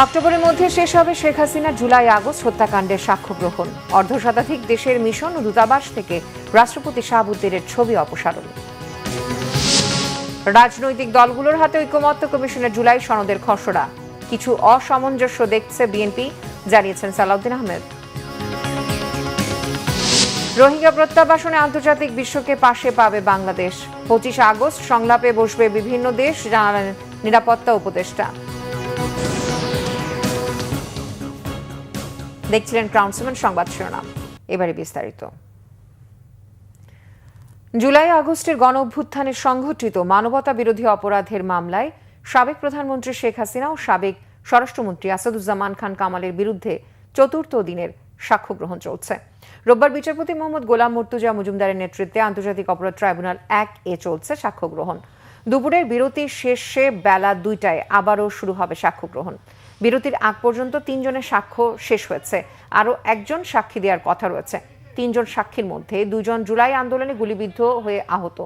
অক্টোবরের মধ্যে শেষ হবে শেখ হাসিনার জুলাই আগস্ট হত্যাকাণ্ডের সাক্ষ্য গ্রহণ। অর্ধশতাধিক দেশের মিশন ও দূতাবাস থেকে রাষ্ট্রপতি শাহাবুদ্দিনের ছবি অপসারণ। রাজনৈতিক দলগুলোর হাতে ঐকমত্য কমিশনের জুলাই সনদের খসড়া। কিছু অসামঞ্জস্য দেখছে বিএনপি, জানিয়েছেন সালাউদ্দিন আহমেদ। রোহিঙ্গা প্রত্যাবাসনে আন্তর্জাতিক বিশ্বকে পাশে পাবে বাংলাদেশ। 25 আগস্ট সংলাপে বসবে বিভিন্ন দেশ, জানালেন নিরাপত্তা উপদেষ্টা। দেখছিলেন ক্রাউন সেভেন সংবাদ শিরোনাম, এবারে বিস্তারিত। জুলাই আগস্টের গণ অভ্যুত্থানের সংঘটিত মানবতা বিরোধী অপরাধের মামলায় সাবেক প্রধানমন্ত্রী শেখ হাসিনা ও সাবেক স্বরাষ্ট্রমন্ত্রী আসাদুজ্জামান খান কামালের বিরুদ্ধে চতুর্থ দিনের সাক্ষ্য গ্রহণ চলছে। রোববার বিচারপতি মোহাম্মদ গোলাম মুর্তুজা মজুমদারের নেতৃত্বে আন্তর্জাতিক অপরাধ ট্রাইব্যুনাল 1-এ চলছে সাক্ষ্য গ্রহণ। দুপুরের বিরতির শেষে বেলা 2টায় আবারও শুরু হবে সাক্ষ্য গ্রহণ। বিরতির আগ পর্যন্ত 3 জনের সাক্ষ্য শেষ হয়েছে, আরও একজন সাক্ষী দেওয়ার কথা রয়েছে। 3 জন সাক্ষীর মধ্যে 2 জন জুলাই আন্দোলনে গুলিবিদ্ধ হয়ে আহত।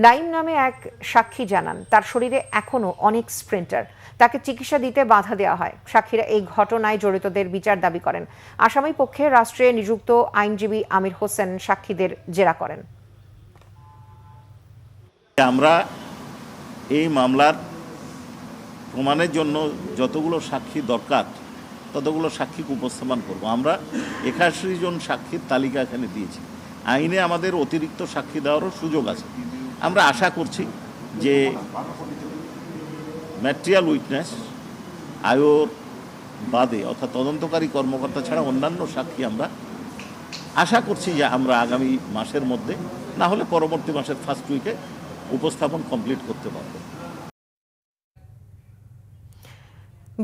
নাইম নামে এক সাক্ষী জানান, তার শরীরে এখনো অনেক স্প্লিন্টার, তাকে চিকিৎসা দিতে বাধা দেওয়া হয়। সাক্ষীরা এই ঘটনায় জড়িতদের বিচার দাবি করেন। আসামি পক্ষে রাষ্ট্রে নিযুক্ত আইনজীবী আমির হোসেন সাক্ষীদের জেরা করেন। আমরা এই মামলার প্রমাণের জন্য যতগুলো সাক্ষী দরকার ততগুলো সাক্ষীকে উপস্থাপন করব। আমরা 81 জন সাক্ষীর তালিকা এখানে দিয়েছি। আইনে আমাদের অতিরিক্ত সাক্ষী দেওয়ারও সুযোগ আছে। আমরা আশা করছি যে ম্যাটেরিয়াল উইটনেস আয়োর বাদে অর্থাৎ তদন্তকারী কর্মকর্তা ছাড়া অন্যান্য সাক্ষী আমরা আশা করছি যে আমরা আগামী মাসের মধ্যে, না হলে পরবর্তী মাসের ফার্স্ট উইকে উপস্থাপন কমপ্লিট করতে পারব।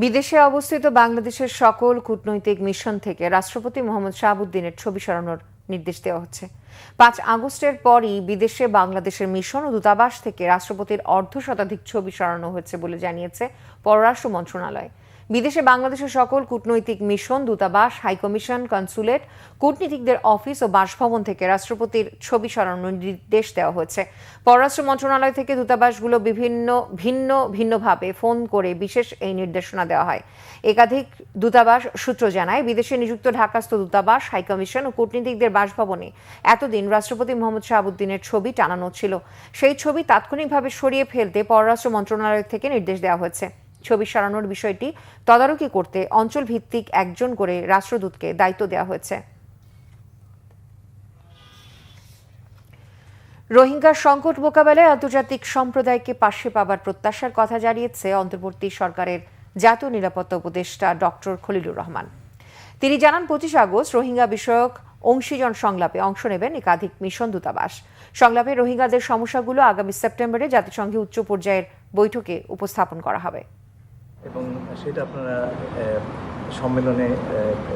বিদেশে অবস্থিত বাংলাদেশের সকল কূটনৈতিক মিশন থেকে রাষ্ট্রপতি মোহাম্মদ শাহাবুদ্দিনের ছবি সরানোর নির্দেশ দেওয়া হচ্ছে। 5 আগস্টের পরই বিদেশে বাংলাদেশের মিশন ও দূতাবাস থেকে রাষ্ট্রপতির অর্ধশতাধিক ছবি সরানো হয়েছে বলে জানিয়েছে পররাষ্ট্র মন্ত্রণালয়। বিদেশে বাংলাদেশের সকল কূটনৈতিক মিশন, দূতাবাস, হাইকমিশন, কনসুলেট, কূটনীতিকদের অফিস ও বাসভবন থেকে রাষ্ট্রপতির ছবি সরানোর নির্দেশ দেওয়া হয়েছে। পররাষ্ট্র মন্ত্রণালয় থেকে দূতাবাসগুলো ভিন্নভাবে ফোন করে বিশেষ এই নির্দেশনা দেওয়া হয়। একাধিক দূতাবাস সূত্র জানায়, বিদেশে নিযুক্ত ঢাকাস্থ দূতাবাস, হাইকমিশন ও কূটনীতিকদের বাসভবনে এতদিন রাষ্ট্রপতি মোহাম্মদ শাহাবুদ্দিনের ছবি টানানো ছিল। সেই ছবি তাৎক্ষণিকভাবে সরিয়ে ফেলতে পররাষ্ট্র মন্ত্রণালয় থেকে নির্দেশ দেওয়া হয়েছে। ছবি সরানোর বিষয়টি তদারকি করতে অঞ্চল ভিত্তিক একজন করে রাষ্ট্রদূতকে দায়িত্ব দেওয়া হয়েছে। রোহিঙ্গার সংকট মোকাবেলায় আন্তর্জাতিক সম্প্রদায়কে পাশে পাবার প্রত্যাশার কথা জানিয়েছে অন্তর্বর্তী সরকারের জাতীয় নিরাপত্তা উপদেষ্টা ডক্টর খলিলুর রহমান। তিনি জানান, 25 আগস্ট রোহিঙ্গা বিষয়ক অংশীজন সংলাপে অংশ নেবেন একাধিক মিশন, দূতাবাস। সংলাপে রোহিঙ্গাদের সমস্যাগুলো আগামী সেপ্টেম্বরে জাতিসংঘে উচ্চ পর্যায়ের বৈঠকে উপস্থাপন করা হবে এবং সেটা আপনারা সম্মেলনে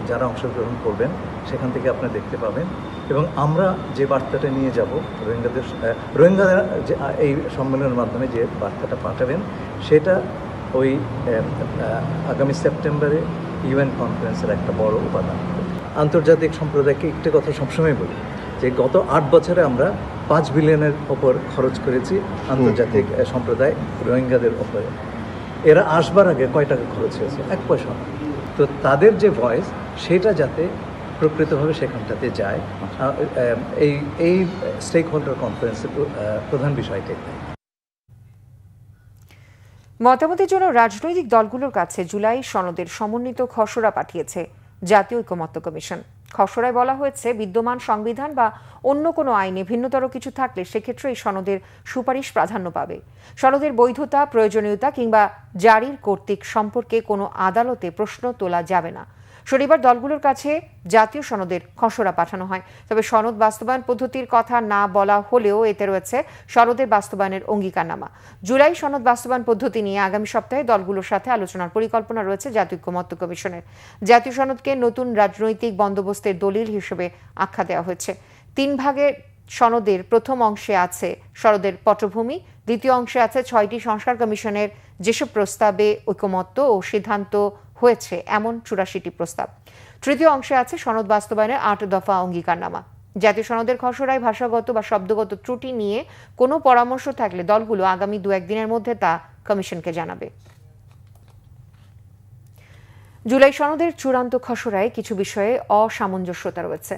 যারা অংশগ্রহণ করবেন সেখান থেকে আপনারা দেখতে পাবেন। এবং আমরা যে বার্তাটা নিয়ে যাব, রোহিঙ্গারা যে এই সম্মেলনের মাধ্যমে যে বার্তাটা পাঠাবেন, সেটা ওই আগামী সেপ্টেম্বরে ইউএন কনফারেন্সের একটা বড় উপাদান। আন্তর্জাতিক সম্প্রদায়কে একটা কথা সবসময় বলি যে গত 8 বছরে আমরা 5 বিলিয়নের ওপর খরচ করেছি আন্তর্জাতিক সম্প্রদায় রোহিঙ্গাদের ওপরে। এরা আসবার আগে কয় টাকা খরচ হয়েছে? 1 পয়সা। তো তাদের যে ভয়েস, সেটা যাতে প্রকৃতভাবে সেখানটাতে যায়, এই স্টেক হোল্ডার কনফারেন্সের প্রধান বিষয়টাই। মতামতের জন্য রাজনৈতিক দলগুলোর কাছে জুলাই সনদের সমন্বিত খসড়া পাঠিয়েছে জাতীয় ঐকমত্য কমিশন। খসড়ায় বলা হয়েছে, বিদ্যমান সংবিধান বা অন্য কোনো আইনে ভিন্নতর কিছু থাকলে সেক্ষেত্রে এই সনদের সুপারিশ প্রাধান্য পাবে। সনদের বৈধতা, প্রয়োজনীয়তা কিংবা জারির কর্তৃক সম্পর্কে কোনো আদালতে প্রশ্ন তোলা যাবে না। শনিবার দলগুলোর কাছে জাতীয় সনদের খসড়া পাঠানো হয়। তবে সনদ বাস্তবায়ন পদ্ধতির কথা না বলা হলেও এতে রয়েছে সনদের বাস্তবায়নের অঙ্গীকারনামা। জুলাই সনদ বাস্তবায়ন পদ্ধতি নিয়ে আগামী সপ্তাহে দলগুলোর সাথে আলোচনার পরিকল্পনা রয়েছে জাতীয় ঐকমত্য কমিশনের। জাতীয় সনদকে নতুন রাজনৈতিক বন্দোবস্তের দলিল হিসেবে আখ্যা দেওয়া হয়েছে। 3 ভাগের সনদের প্রথম অংশে আছে সনদের পটভূমি, দ্বিতীয় অংশে আছে 6টি সংস্কার কমিশনের যেসব প্রস্তাবে ঐকমত্য ও সিদ্ধান্ত হয়েছে এমন 84টি প্রস্তাব। তৃতীয় অংশে আছে সনদ বাস্তবায়নের 8 দফা অঙ্গীকারনামা। জাতীয় সনদের খসড়ায় ভাষাগত বা শব্দগত ত্রুটি নিয়ে কোনো পরামর্শ থাকলে দলগুলো আগামী 2-1 দিনের মধ্যে তা কমিশনকে জানাবে। জুলাই সনদের চূড়ান্ত খসড়ায় কিছু বিষয়ে অসামঞ্জস্যতা রয়েছে,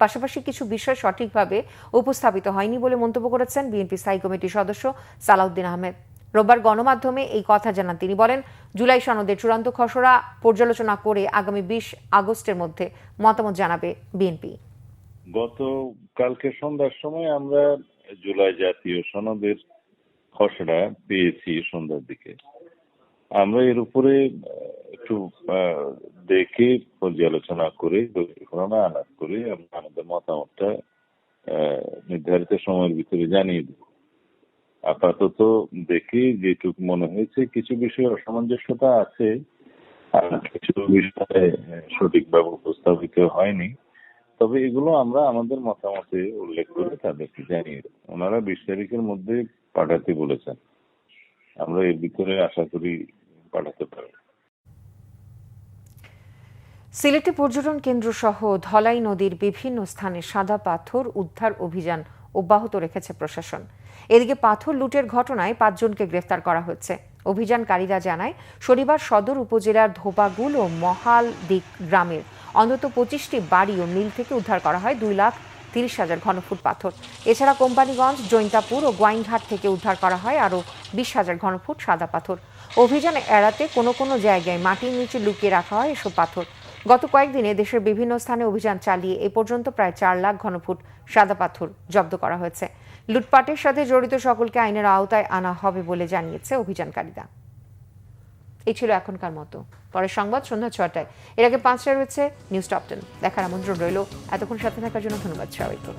পাশাপাশি কিছু বিষয় সঠিকভাবে উপস্থাপিত হয়নি বলে মন্তব্য করেছেন বিএনপি স্থায়ী কমিটির সদস্য সালাউদ্দিন আহমেদ। রোববার গণমাধ্যমে এই কথা জানান তিনি। বলেন, জুলাই সনদের চূড়ান্ত খসড়া পর্যালোচনা করে আগামী 20 আগস্টের মধ্যে মতামত জানাবে বিএনপি। কালকে সন্ধ্যার সময় আমরা জুলাই জাতীয় সনদের খসড়া পেয়েছি সন্ধ্যার দিকে। আমরা এর উপরে একটু দেখে পর্যালোচনা করে আলাপ করে আমরা আমাদের মতামতটা নির্ধারিত সময়ের ভিতরে জানিয়ে দেব। আপাতত দেখে যেটুকু মনে হয়েছে কিছু বিষয়ে অসামঞ্জস্যতা আছে, আর কিছু বিষয়ে সঠিকভাবে উপস্থাপিত হয়নি। তবে এগুলো আমরা আমাদের মতামতে উল্লেখ করে তাদেরকে জানিয়ে দেব। ওনারা 20 তারিখের মধ্যে পাঠাতে বলেছেন, আমরা এর ভিতরে আশা করি পাঠাতে পারব। সিলেটে পর্যটন কেন্দ্র সহ ধলাই নদীর বিভিন্ন স্থানে সাদা পাথর উদ্ধার অভিযান অব্যাহত রেখেছে প্রশাসন। এদিকে পাথর লুটের ঘটনায় 5 জনকে গ্রেফতার করা হয়েছে। অভিযানকারীরা জানায়, শনিবার সদর উপজেলার ধোবাগুল ও মহালদিক গ্রামের অন্তত 25টি বাড়ি ও মিল থেকে উদ্ধার করা হয় 2,30,000 ঘনফুট পাথর। এছাড়া কোম্পানিগঞ্জ, জৈন্তাপুর ও গোয়াইনঘাট থেকে উদ্ধার করা হয় আরও 20,000 ঘনফুট সাদা পাথর। অভিযান এড়াতে কোনো কোনো জায়গায় মাটির নিচে লুকিয়ে রাখা হয় এসব পাথর। গত কয়েকদিনে দেশের বিভিন্ন স্থানে অভিযান চালিয়ে এ পর্যন্ত প্রায় 4 লাখ ঘনফুট সাদা পাথর জব্দ করা হয়েছে। লুটপাটের সাথে জড়িত সকলকে আইনের আওতায় আনা হবে বলে জানিয়েছে অভিযানকারীরা। এই ছিল এখনকার মতো। পরের সংবাদ সন্ধ্যা 6টায়। এর আগে 5টায় রয়েছে নিউজ টপ 10 দেখার আমন্ত্রণ রইল। এতক্ষণ সাথে থাকার জন্য ধন্যবাদ সবাইকে।